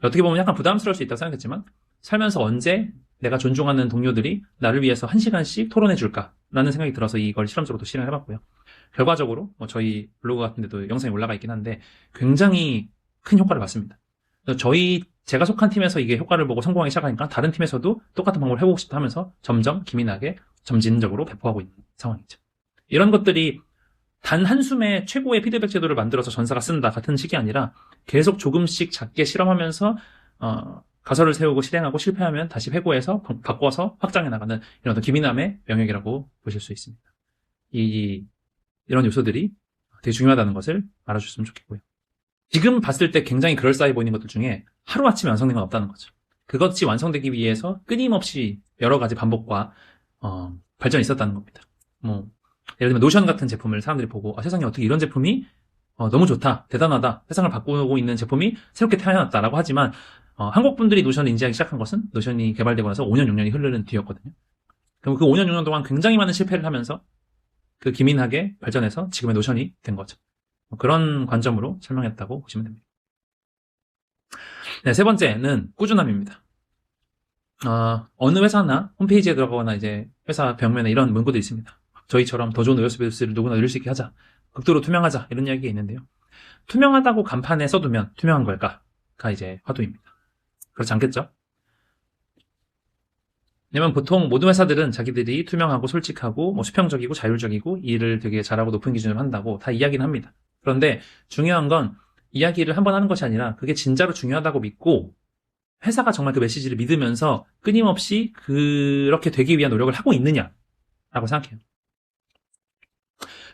어떻게 보면 약간 부담스러울 수 있다고 생각했지만 살면서 언제 내가 존중하는 동료들이 나를 위해서 1시간씩 토론해 줄까라는 생각이 들어서 이걸 실험적으로 실행을 해봤고요. 결과적으로 저희 블로그 같은 데도 영상이 올라가 있긴 한데 굉장히 큰 효과를 봤습니다. 그래서 제가 속한 팀에서 이게 효과를 보고 성공하기 시작하니까 다른 팀에서도 똑같은 방법을 해보고 싶다 하면서 점점 기민하게 점진적으로 배포하고 있는 상황이죠. 이런 것들이 단 한숨에 최고의 피드백 제도를 만들어서 전사가 쓴다 같은 식이 아니라 계속 조금씩 작게 실험하면서 가설을 세우고 실행하고 실패하면 다시 회고해서 바꿔서 확장해 나가는 이런 어떤 기민함의 영역이라고 보실 수 있습니다. 이런 요소들이 되게 중요하다는 것을 알아주셨으면 좋겠고요. 지금 봤을 때 굉장히 그럴싸해 보이는 것들 중에 하루아침에 완성된 건 없다는 거죠. 그것이 완성되기 위해서 끊임없이 여러 가지 반복과 발전이 있었다는 겁니다. 예를 들면 노션 같은 제품을 사람들이 보고 세상에 어떻게 이런 제품이 너무 좋다, 대단하다, 세상을 바꾸고 있는 제품이 새롭게 태어났다라고 하지만 한국 분들이 노션을 인지하기 시작한 것은 노션이 개발되고 나서 5년, 6년이 흐르는 뒤였거든요. 그럼 그 5년, 6년 동안 굉장히 많은 실패를 하면서 그 기민하게 발전해서 지금의 노션이 된 거죠. 그런 관점으로 설명했다고 보시면 됩니다. 네, 세 번째는 꾸준함입니다. 어느 회사나 홈페이지에 들어가거나 이제 회사 벽면에 이런 문구들이 있습니다. 저희처럼 더 좋은 OS 베이스를 누구나 누릴 수 있게 하자. 극도로 투명하자. 이런 이야기가 있는데요. 투명하다고 간판에 써두면 투명한 걸까가 이제 화두입니다. 그렇지 않겠죠? 왜냐면 보통 모든 회사들은 자기들이 투명하고 솔직하고 수평적이고 자율적이고 일을 되게 잘하고 높은 기준으로 한다고 다 이야기는 합니다. 그런데 중요한 건 이야기를 한번 하는 것이 아니라 그게 진짜로 중요하다고 믿고 회사가 정말 그 메시지를 믿으면서 끊임없이 그렇게 되기 위한 노력을 하고 있느냐라고 생각해요.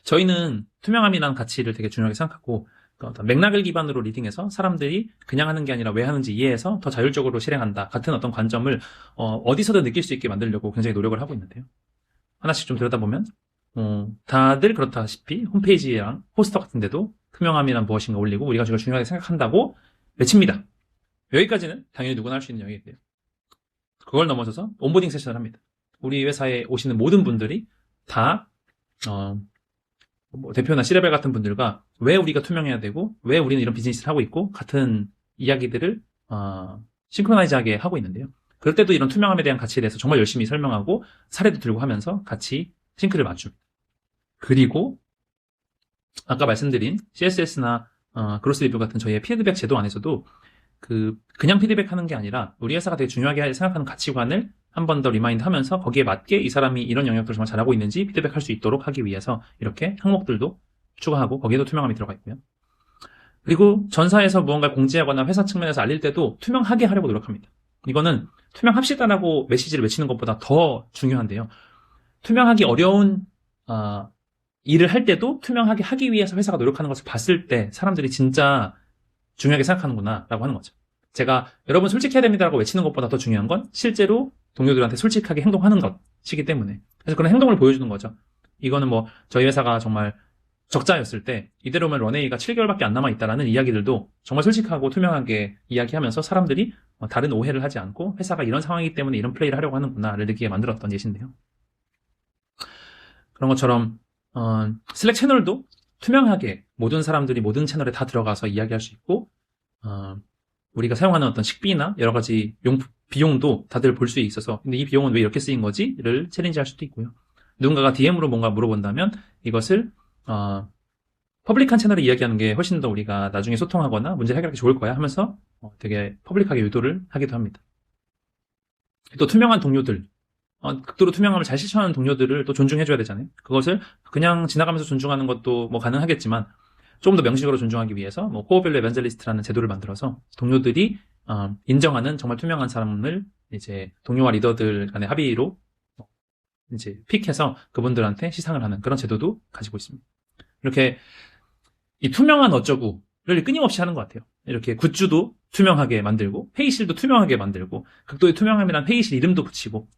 저희는 투명함이라는 가치를 되게 중요하게 생각하고 어떤 맥락을 기반으로 리딩해서 사람들이 그냥 하는 게 아니라 왜 하는지 이해해서 더 자율적으로 실행한다 같은 어떤 관점을 어디서든 느낄 수 있게 만들려고 굉장히 노력을 하고 있는데요. 하나씩 좀 들여다보면 다들 그렇다시피 홈페이지랑 포스터 같은 데도 투명함이란 무엇인가 올리고 우리가 그걸 중요하게 생각한다고 외칩니다. 여기까지는 당연히 누구나 할 수 있는 영역인데요. 그걸 넘어서서 온보딩 세션을 합니다. 우리 회사에 오시는 모든 분들이 다 대표나 C레벨 같은 분들과 왜 우리가 투명해야 되고 왜 우리는 이런 비즈니스를 하고 있고 같은 이야기들을 싱크로나이즈하게 하고 있는데요. 그럴 때도 이런 투명함에 대한 가치에 대해서 정말 열심히 설명하고 사례도 들고 하면서 같이 싱크를 맞춥니다. 그리고 아까 말씀드린 CSS나 그로스 리뷰 같은 저희의 피드백 제도 안에서도 그냥 피드백하는 게 아니라 우리 회사가 되게 중요하게 생각하는 가치관을 한 번 더 리마인드 하면서 거기에 맞게 이 사람이 이런 영역들을 정말 잘하고 있는지 피드백할 수 있도록 하기 위해서 이렇게 항목들도 추가하고 거기에도 투명함이 들어가 있고요. 그리고 전사에서 무언가를 공지하거나 회사 측면에서 알릴 때도 투명하게 하려고 노력합니다. 이거는 투명합시다라고 메시지를 외치는 것보다 더 중요한데요. 투명하기 어려운 일을 할 때도 투명하게 하기 위해서 회사가 노력하는 것을 봤을 때 사람들이 진짜 중요하게 생각하는구나 라고 하는 거죠. 제가 여러분 솔직해야 됩니다라고 외치는 것보다 더 중요한 건 실제로 동료들한테 솔직하게 행동하는 것이기 때문에 그래서 그런 행동을 보여주는 거죠. 이거는 저희 회사가 정말 적자였을 때 이대로면 런웨이가 7개월밖에 안 남아있다라는 이야기들도 정말 솔직하고 투명하게 이야기하면서 사람들이 다른 오해를 하지 않고 회사가 이런 상황이기 때문에 이런 플레이를 하려고 하는구나를 느끼게 만들었던 예시인데요. 그런 것처럼 슬랙 채널도 투명하게 모든 사람들이 모든 채널에 다 들어가서 이야기할 수 있고 우리가 사용하는 어떤 식비나 여러 가지 비용도 다들 볼 수 있어서 근데 이 비용은 왜 이렇게 쓰인 거지?를 챌린지할 수도 있고요. 누군가가 DM으로 뭔가 물어본다면 이것을 퍼블릭한 채널에 이야기하는 게 훨씬 더 우리가 나중에 소통하거나 문제 해결하기 좋을 거야 하면서 되게 퍼블릭하게 유도를 하기도 합니다. 또 투명한 동료들 극도로 투명함을 잘 실천하는 동료들을 또 존중해줘야 되잖아요. 그것을 그냥 지나가면서 존중하는 것도 가능하겠지만 조금 더 명식으로 존중하기 위해서 코어밸류 에반젤리스트라는 제도를 만들어서 동료들이 인정하는 정말 투명한 사람을 이제 동료와 리더들 간의 합의로 이제 픽해서 그분들한테 시상을 하는 그런 제도도 가지고 있습니다. 이렇게 이 투명한 어쩌구를 끊임없이 하는 것 같아요. 이렇게 굿즈도 투명하게 만들고 회의실도 투명하게 만들고 극도의 투명함이란 회의실 이름도 붙이고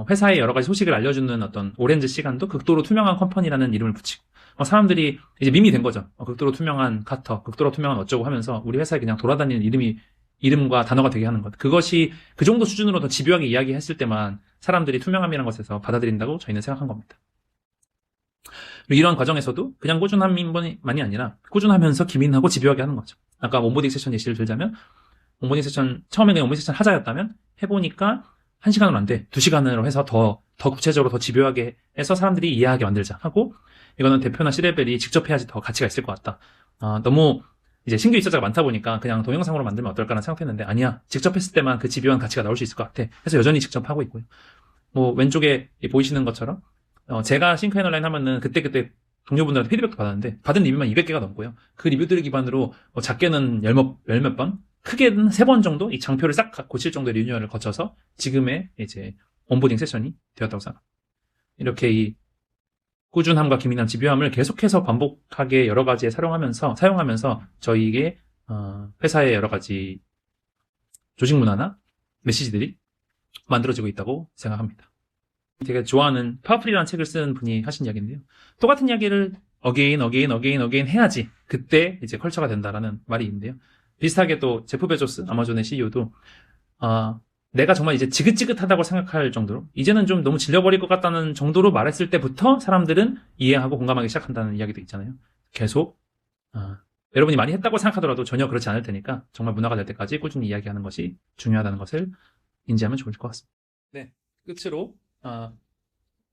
회사의 여러 가지 소식을 알려주는 어떤 오렌지 시간도 극도로 투명한 컴퍼니라는 이름을 붙이고 사람들이 이제 밈이 된 거죠. 극도로 투명한 카터, 극도로 투명한 어쩌고 하면서 우리 회사에 그냥 돌아다니는 이름과 단어가 되게 하는 것. 그것이 그 정도 수준으로 더 집요하게 이야기했을 때만 사람들이 투명함이라는 것에서 받아들인다고 저희는 생각한 겁니다. 그리고 이런 과정에서도 그냥 꾸준함만이 아니라 꾸준하면서 기민하고 집요하게 하는 거죠. 아까 온보딩 세션 예시를 들자면 온보딩 세션 처음에 그냥 온보딩 세션 하자였다면 해보니까 1시간으로 안 돼. 2시간으로 해서 더 구체적으로 더 집요하게 해서 사람들이 이해하게 만들자 하고 이거는 대표나 C레벨이 직접 해야지 더 가치가 있을 것 같다. 너무 이제 신규 입사자가 많다 보니까 그냥 동영상으로 만들면 어떨까라는 생각했는데 아니야. 직접 했을 때만 그 집요한 가치가 나올 수 있을 것 같아. 그래서 여전히 직접 하고 있고요. 왼쪽에 보이시는 것처럼 제가 싱크앤얼라인 하면은 그때 동료분들한테 피드백도 받았는데 받은 리뷰만 200개가 넘고요. 그 리뷰들을 기반으로 작게는 열몇 번, 크게는 3번 정도 이 장표를 싹 고칠 정도의 리뉴얼을 거쳐서 지금의 이제 온보딩 세션이 되었다고 생각합니다. 이렇게 이 꾸준함과 기민함, 집요함을 계속해서 반복하게 여러 가지에 사용하면서 저희에게 회사의 여러 가지 조직 문화나 메시지들이 만들어지고 있다고 생각합니다. 되게 좋아하는 파워풀이라는 책을 쓴 분이 하신 이야기인데요. 똑같은 이야기를 again 해야지 그때 이제 컬처가 된다라는 말이 있는데요. 비슷하게 또 제프 베조스 아마존의 CEO도 내가 정말 이제 지긋지긋하다고 생각할 정도로 이제는 좀 너무 질려버릴 것 같다는 정도로 말했을 때부터 사람들은 이해하고 공감하기 시작한다는 이야기도 있잖아요. 계속 여러분이 많이 했다고 생각하더라도 전혀 그렇지 않을 테니까 정말 문화가 될 때까지 꾸준히 이야기하는 것이 중요하다는 것을 인지하면 좋을 것 같습니다. 네, 끝으로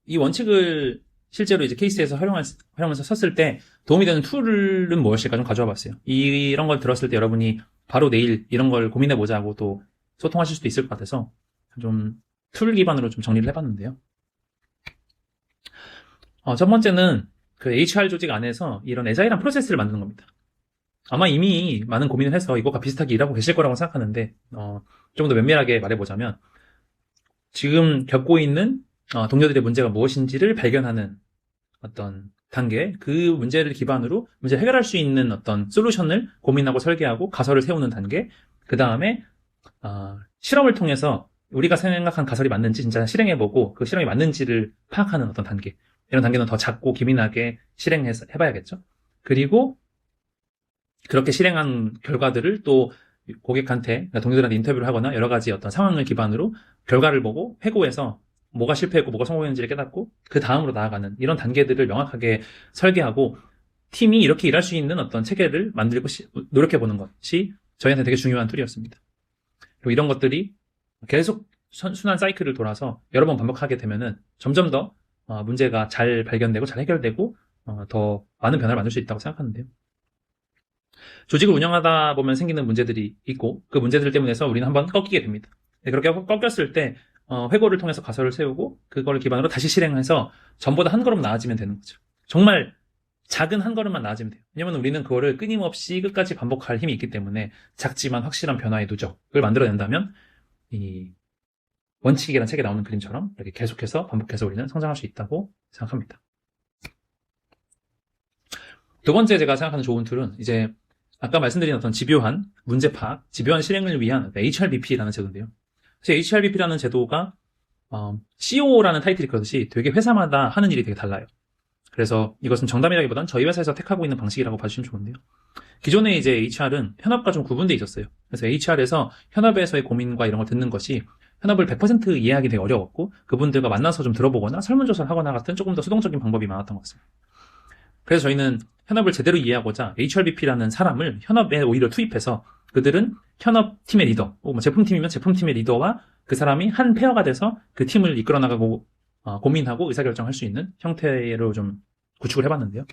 이 원칙을 실제로 이제 케이스에서 활용하면서 썼을 때 도움이 되는 툴은 무엇일까 좀 가져와 봤어요. 이런 걸 들었을 때 여러분이 바로 내일 이런 걸 고민해보자 하고 또 소통하실 수도 있을 것 같아서 좀 툴 기반으로 좀 정리를 해봤는데요. 첫 번째는 그 HR 조직 안에서 이런 애자일한 프로세스를 만드는 겁니다. 아마 이미 많은 고민을 해서 이것과 비슷하게 일하고 계실 거라고 생각하는데 좀 더 면밀하게 말해보자면 지금 겪고 있는 동료들의 문제가 무엇인지를 발견하는 어떤 단계, 그 문제를 기반으로 문제를 해결할 수 있는 어떤 솔루션을 고민하고 설계하고 가설을 세우는 단계, 그 다음에 실험을 통해서 우리가 생각한 가설이 맞는지 진짜 실행해보고 그 실험이 맞는지를 파악하는 어떤 단계, 이런 단계는 더 작고 기민하게 해봐야겠죠. 그리고 그렇게 실행한 결과들을 또 고객한테, 그러니까 동료들한테 인터뷰를 하거나 여러 가지 어떤 상황을 기반으로 결과를 보고 회고해서 뭐가 실패했고 뭐가 성공했는지를 깨닫고 그 다음으로 나아가는 이런 단계들을 명확하게 설계하고 팀이 이렇게 일할 수 있는 어떤 체계를 만들고 노력해보는 것이 저희한테 되게 중요한 툴이었습니다. 그리고 이런 것들이 계속 순환 사이클을 돌아서 여러 번 반복하게 되면은 점점 더 문제가 잘 발견되고 잘 해결되고 더 많은 변화를 만들 수 있다고 생각하는데요. 조직을 운영하다 보면 생기는 문제들이 있고 그 문제들 때문에서 우리는 한번 꺾이게 됩니다. 그렇게 꺾였을 때 회고를 통해서 가설을 세우고 그걸 기반으로 다시 실행해서 전보다 한 걸음 나아지면 되는 거죠. 정말 작은 한 걸음만 나아지면 돼요. 왜냐면 우리는 그거를 끊임없이 끝까지 반복할 힘이 있기 때문에 작지만 확실한 변화의 누적을 만들어낸다면 이 원칙이라는 책에 나오는 그림처럼 이렇게 계속해서 반복해서 우리는 성장할 수 있다고 생각합니다. 두 번째 제가 생각하는 좋은 툴은 이제 아까 말씀드린 어떤 집요한 문제 파악, 집요한 실행을 위한 HRBP라는 제도인데요. 사실 HRBP라는 제도가 CO라는 타이틀이 그렇듯이 되게 회사마다 하는 일이 되게 달라요. 그래서 이것은 정답이라기보단 저희 회사에서 택하고 있는 방식이라고 봐주시면 좋은데요. 기존에 이제 HR은 현업과 좀 구분되어 있었어요. 그래서 HR에서 현업에서의 고민과 이런 걸 듣는 것이 현업을 100% 이해하기 되게 어려웠고 그분들과 만나서 좀 들어보거나 설문조사를 하거나 같은 조금 더 수동적인 방법이 많았던 것 같습니다. 그래서 저희는 현업을 제대로 이해하고자 HRBP라는 사람을 현업에 오히려 투입해서 그들은 현업팀의 리더, 제품팀이면 제품팀의 리더와 그 사람이 한 페어가 돼서 그 팀을 이끌어 나가고 고민하고 의사결정할 수 있는 형태로 좀 구축을 해봤는데요.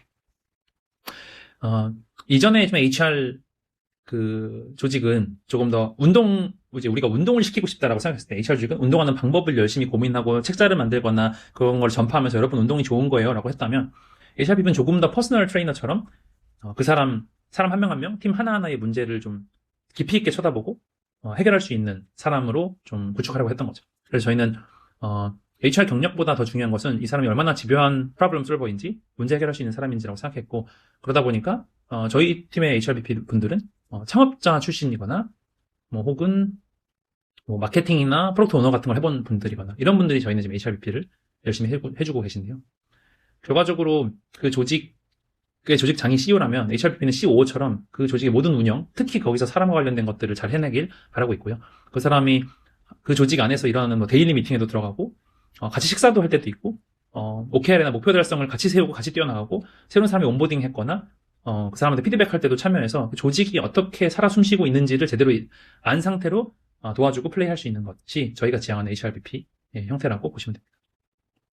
이전에 좀 HR 그 조직은 조금 더 이제 우리가 운동을 시키고 싶다라고 생각했을 때 HR 조직은 운동하는 방법을 열심히 고민하고 책자를 만들거나 그런 걸 전파하면서 여러분 운동이 좋은 거예요 라고 했다면 HRBP는 조금 더 퍼스널 트레이너처럼 그 사람 한 명 한 명, 팀 하나하나의 문제를 좀 깊이 있게 쳐다보고 해결할 수 있는 사람으로 좀 구축하려고 했던 거죠. 그래서 저희는 HR 경력보다 더 중요한 것은 이 사람이 얼마나 집요한 프로블럼 솔버인지 문제 해결할 수 있는 사람인지라고 생각했고 그러다 보니까 저희 팀의 HRBP 분들은 창업자 출신이거나 혹은 마케팅이나 프로덕트 오너 같은 걸 해본 분들이거나 이런 분들이 저희는 지금 HRBP를 열심히 해주고 계신데요. 결과적으로 그 조직 그 조직장이 CEO라면 HRBP는 COO처럼 그 조직의 모든 운영, 특히 거기서 사람과 관련된 것들을 잘 해내길 바라고 있고요. 그 사람이 그 조직 안에서 일어나는 뭐 데일리 미팅에도 들어가고, 같이 식사도 할 때도 있고, OKR이나 목표 달성을 같이 세우고 같이 뛰어나가고, 새로운 사람이 온보딩 했거나, 그 사람한테 피드백 할 때도 참여해서 그 조직이 어떻게 살아 숨쉬고 있는지를 제대로 안 상태로 도와주고 플레이할 수 있는 것이 저희가 지향하는 HRBP 형태라고 보시면 됩니다.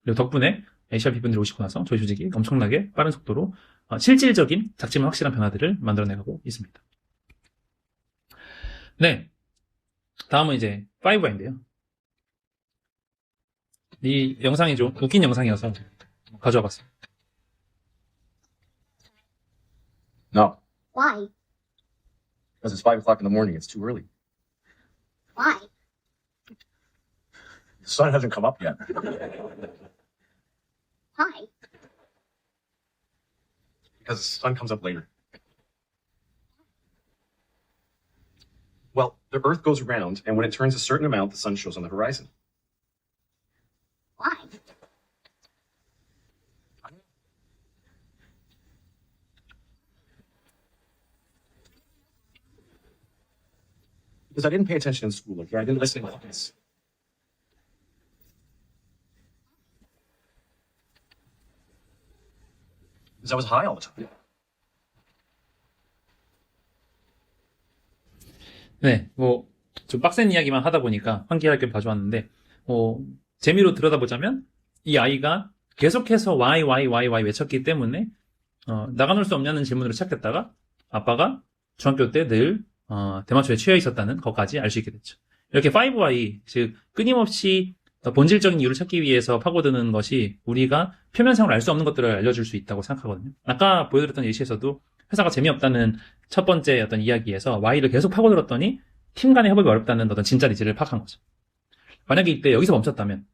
그리고 덕분에 HRBP 분들이 오시고 나서 저희 조직이 엄청나게 빠른 속도로 실질적인 작지만 확실한 변화들을 만들어내고 있습니다. 네. 다음은 이제 5Y인데요. 이 영상이 좀 웃긴 영상이어서 가져와 봤어요. No, Why? because it's 5 o'clock in the morning. It's too early. Why? The sun hasn't come up yet. Why? Because the sun comes up later. Well, the Earth goes around, and when it turns a certain amount, the sun shows on the horizon. Why? Because I didn't pay attention in school, okay? I didn't listen to class. Because I was high all the time. 네, 뭐, 좀 빡센 이야기만 하다 보니까 환기할 게 봐주었는데, 재미로 들여다보자면, 이 아이가 계속해서 Y 외쳤기 때문에, 나가놀 수 없냐는 질문으로 시작했다가, 아빠가 중학교 때 늘, 대마초에 취해 있었다는 것까지 알 수 있게 됐죠. 이렇게 5Y, 즉, 끊임없이 본질적인 이유를 찾기 위해서 파고드는 것이 우리가 표면상으로 알 수 없는 것들을 알려줄 수 있다고 생각하거든요. 아까 보여드렸던 예시에서도 회사가 재미없다는 첫 번째 어떤 이야기에서 Y를 계속 파고들었더니 팀 간의 협업이 어렵다는 어떤 진짜 니즈를 파악한 거죠. 만약에 이때 여기서 멈췄다면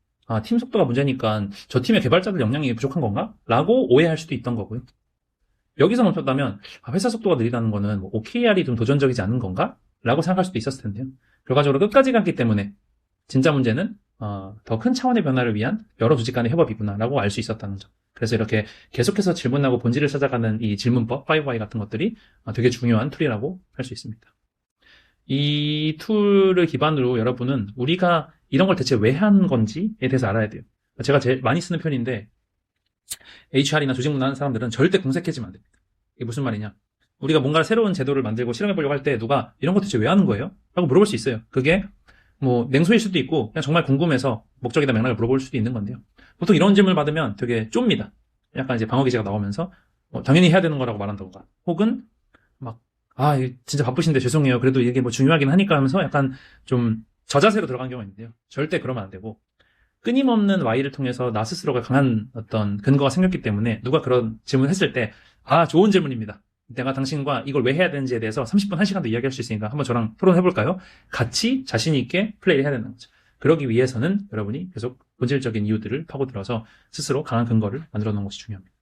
팀 속도가 문제니까 저 팀의 개발자들 역량이 부족한 건가? 라고 오해할 수도 있던 거고요. 여기서 멈췄다면 회사 속도가 느리다는 거는 뭐 OKR이 좀 도전적이지 않은 건가? 라고 생각할 수도 있었을 텐데요. 결과적으로 끝까지 갔기 때문에 진짜 문제는 더 큰 차원의 변화를 위한 여러 조직 간의 협업이구나 라고 알 수 있었다는 점. 그래서 이렇게 계속해서 질문하고 본질을 찾아가는 이 질문법 5Y 같은 것들이 되게 중요한 툴이라고 할 수 있습니다. 이 툴을 기반으로 여러분은 우리가 이런 걸 대체 왜 한 건지에 대해서 알아야 돼요. 제가 제일 많이 쓰는 편인데 HR이나 조직 문화 하는 사람들은 절대 공색해지면 안 됩니다. 이게 무슨 말이냐? 우리가 뭔가 새로운 제도를 만들고 실험해보려고 할 때 누가 이런 거 대체 왜 하는 거예요? 라고 물어볼 수 있어요. 그게 뭐 냉소일 수도 있고 그냥 정말 궁금해서 목적이나 맥락을 물어볼 수도 있는 건데요. 보통 이런 질문을 받으면 되게 쫌니다. 약간 이제 방어 기제가 나오면서 당연히 해야 되는 거라고 말한다던가 혹은 막 진짜 바쁘신데 죄송해요. 그래도 이게 뭐 중요하긴 하니까 하면서 약간 좀 저자세로 들어간 경우가 있는데요. 절대 그러면 안 되고 끊임없는 Y를 통해서 나 스스로가 강한 어떤 근거가 생겼기 때문에 누가 그런 질문을 했을 때 좋은 질문입니다. 내가 당신과 이걸 왜 해야 되는지에 대해서 30분, 1시간도 이야기할 수 있으니까 한번 저랑 토론해볼까요? 같이 자신 있게 플레이를 해야 되는 거죠. 그러기 위해서는 여러분이 계속 본질적인 이유들을 파고들어서 스스로 강한 근거를 만들어 놓는 것이 중요합니다.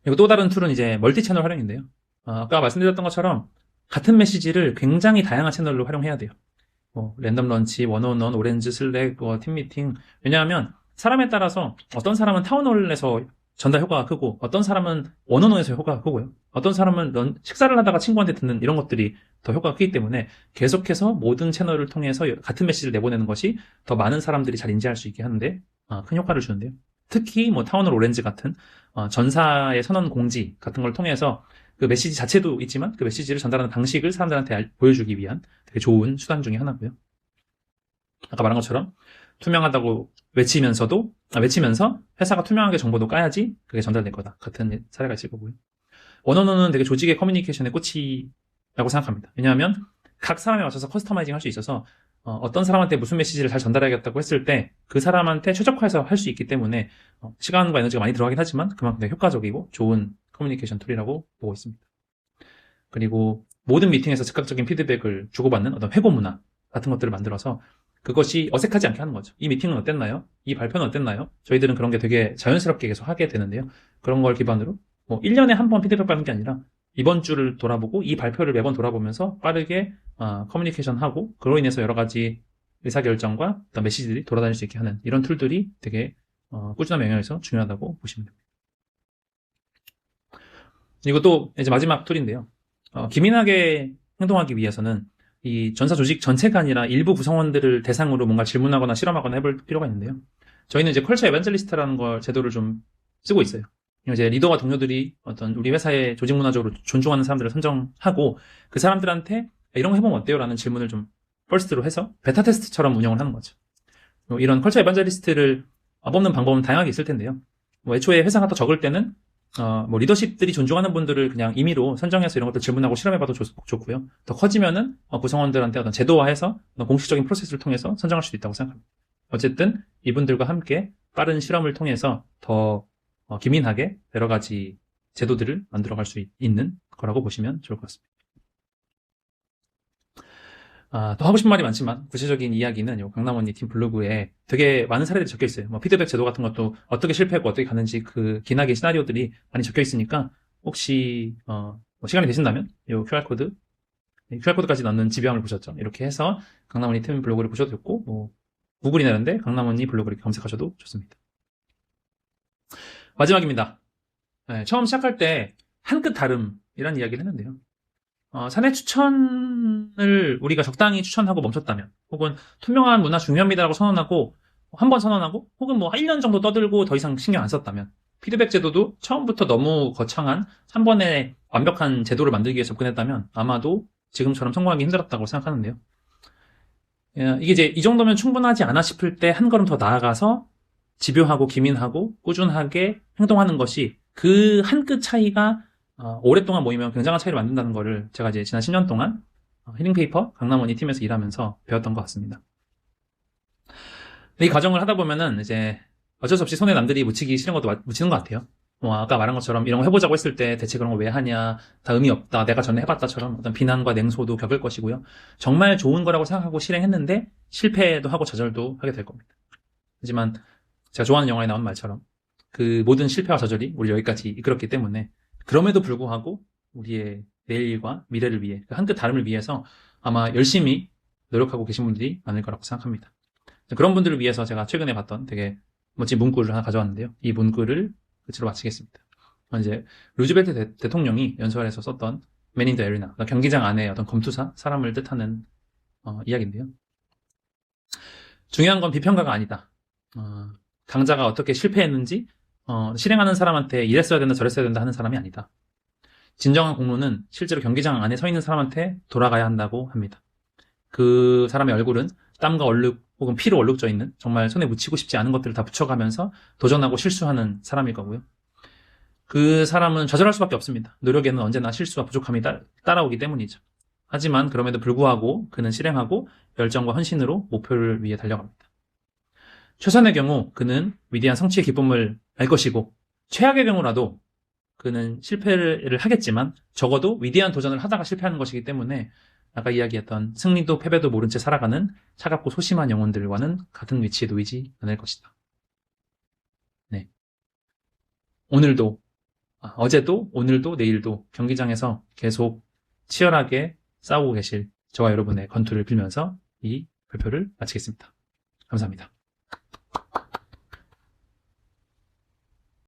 그리고 또 다른 툴은 이제 멀티 채널 활용인데요. 아까 말씀드렸던 것처럼 같은 메시지를 굉장히 다양한 채널로 활용해야 돼요. 랜덤 런치, 원온원, 오렌지, 슬랙, 팀 미팅. 왜냐하면 사람에 따라서 어떤 사람은 타운홀에서 전달 효과가 크고 어떤 사람은 원온원에서 효과가 크고요. 어떤 사람은 식사를 하다가 친구한테 듣는 이런 것들이 더 효과가 크기 때문에 계속해서 모든 채널을 통해서 같은 메시지를 내보내는 것이 더 많은 사람들이 잘 인지할 수 있게 하는데 큰 효과를 주는데요. 특히 타운홀 오렌지 같은 전사의 선언 공지 같은 걸 통해서 그 메시지 자체도 있지만 그 메시지를 전달하는 방식을 사람들한테 보여주기 위한 되게 좋은 수단 중에 하나고요. 아까 말한 것처럼 투명하다고 외치면서 회사가 투명하게 정보도 까야지 그게 전달될 거다. 같은 사례가 있을 거고요. 원어원은 되게 조직의 커뮤니케이션의 꽃이라고 생각합니다. 왜냐하면 각 사람에 맞춰서 커스터마이징 할 수 있어서 어떤 사람한테 무슨 메시지를 잘 전달해야겠다고 했을 때 그 사람한테 최적화해서 할 수 있기 때문에 시간과 에너지가 많이 들어가긴 하지만 그만큼 되게 효과적이고 좋은 커뮤니케이션 툴이라고 보고 있습니다. 그리고 모든 미팅에서 즉각적인 피드백을 주고받는 어떤 회고 문화 같은 것들을 만들어서 그것이 어색하지 않게 하는 거죠. 이 미팅은 어땠나요? 이 발표는 어땠나요? 저희들은 그런 게 되게 자연스럽게 계속 하게 되는데요. 그런 걸 기반으로 1년에 한 번 피드백 받는 게 아니라 이번 주를 돌아보고 이 발표를 매번 돌아보면서 빠르게 커뮤니케이션하고 그로 인해서 여러 가지 의사결정과 어떤 메시지들이 돌아다닐 수 있게 하는 이런 툴들이 되게 꾸준한 영역에서 중요하다고 보시면 됩니다. 이거 또 이제 마지막 툴인데요. 기민하게 행동하기 위해서는 이 전사 조직 전체가 아니라 일부 구성원들을 대상으로 뭔가 질문하거나 실험하거나 해볼 필요가 있는데요. 저희는 이제 컬처 에반젤리스트라는 걸 제도를 좀 쓰고 있어요. 이제 리더와 동료들이 어떤 우리 회사의 조직 문화적으로 존중하는 사람들을 선정하고 그 사람들한테 이런 거 해보면 어때요? 라는 질문을 좀 퍼스트로 해서 베타 테스트처럼 운영을 하는 거죠. 이런 컬처 에반젤리스트를 뽑는 방법은 다양하게 있을 텐데요. 애초에 회사가 더 적을 때는 리더십들이 존중하는 분들을 그냥 임의로 선정해서 이런 것들 질문하고 실험해봐도 좋고요. 더 커지면은 구성원들한테 어떤 제도화해서 어떤 공식적인 프로세스를 통해서 선정할 수도 있다고 생각합니다. 어쨌든 이분들과 함께 빠른 실험을 통해서 더 기민하게 여러 가지 제도들을 만들어갈 수 있는 거라고 보시면 좋을 것 같습니다. 더 하고 싶은 말이 많지만 구체적인 이야기는 요 강남원리 팀 블로그에 되게 많은 사례들이 적혀 있어요. 피드백 제도 같은 것도 어떻게 실패했고 어떻게 가는지 그 기나긴 시나리오들이 많이 적혀 있으니까 혹시 시간이 되신다면 요 QR코드까지 넣는 지배함을 보셨죠? 이렇게 해서 강남원리 팀 블로그를 보셔도 좋고 구글이나 이런 데 강남원리 블로그를 검색하셔도 좋습니다. 마지막입니다. 처음 시작할 때 한 끗 다름이라는 이야기를 했는데요. 사내 추천을 우리가 적당히 추천하고 멈췄다면, 혹은 투명한 문화 중요합니다라고 선언하고, 한 번 선언하고, 혹은 1년 정도 떠들고 더 이상 신경 안 썼다면, 피드백 제도도 처음부터 너무 거창한 한 번에 완벽한 제도를 만들기 위해 접근했다면, 아마도 지금처럼 성공하기 힘들었다고 생각하는데요. 이게 이제 이 정도면 충분하지 않아 싶을 때 한 걸음 더 나아가서 집요하고 기민하고 꾸준하게 행동하는 것이 그 한 끗 차이가 오랫동안 모이면 굉장한 차이를 만든다는 거를 제가 이제 지난 10년 동안 히딩페이퍼 강남원리 팀에서 일하면서 배웠던 것 같습니다. 이 과정을 하다 보면은 이제 어쩔 수 없이 손에 남들이 묻히기 싫은 것도 묻히는 것 같아요. 아까 말한 것처럼 이런 거 해보자고 했을 때 대체 그런 거 왜 하냐, 다 의미 없다, 내가 전에 해봤다처럼 어떤 비난과 냉소도 겪을 것이고요. 정말 좋은 거라고 생각하고 실행했는데 실패도 하고 좌절도 하게 될 겁니다. 하지만 제가 좋아하는 영화에 나온 말처럼 그 모든 실패와 좌절이 우리 여기까지 이끌었기 때문에 그럼에도 불구하고 우리의 내일과 미래를 위해 그 한 끗 다름을 위해서 아마 열심히 노력하고 계신 분들이 많을 거라고 생각합니다. 그런 분들을 위해서 제가 최근에 봤던 되게 멋진 문구를 하나 가져왔는데요. 이 문구를 끝으로 마치겠습니다. 이제 루즈벨트 대통령이 연설에서 썼던 Man in the Arena, 경기장 안에 어떤 검투사, 사람을 뜻하는 이야기인데요. 중요한 건 비평가가 아니다. 강자가 어떻게 실패했는지 실행하는 사람한테 이랬어야 된다 저랬어야 된다 하는 사람이 아니다. 진정한 공로는 실제로 경기장 안에 서 있는 사람한테 돌아가야 한다고 합니다. 그 사람의 얼굴은 땀과 얼룩 혹은 피로 얼룩져 있는 정말 손에 묻히고 싶지 않은 것들을 다 붙여가면서 도전하고 실수하는 사람일 거고요. 그 사람은 좌절할 수밖에 없습니다. 노력에는 언제나 실수와 부족함이 따라오기 때문이죠. 하지만 그럼에도 불구하고 그는 실행하고 열정과 헌신으로 목표를 위해 달려갑니다. 최선의 경우 그는 위대한 성취의 기쁨을 알 것이고, 최악의 경우라도 그는 실패를 하겠지만 적어도 위대한 도전을 하다가 실패하는 것이기 때문에 아까 이야기했던 승리도 패배도 모른 채 살아가는 차갑고 소심한 영혼들과는 같은 위치에 놓이지 않을 것이다. 네. 오늘도, 어제도, 오늘도, 내일도 경기장에서 계속 치열하게 싸우고 계실 저와 여러분의 건투를 빌면서 이 발표를 마치겠습니다. 감사합니다.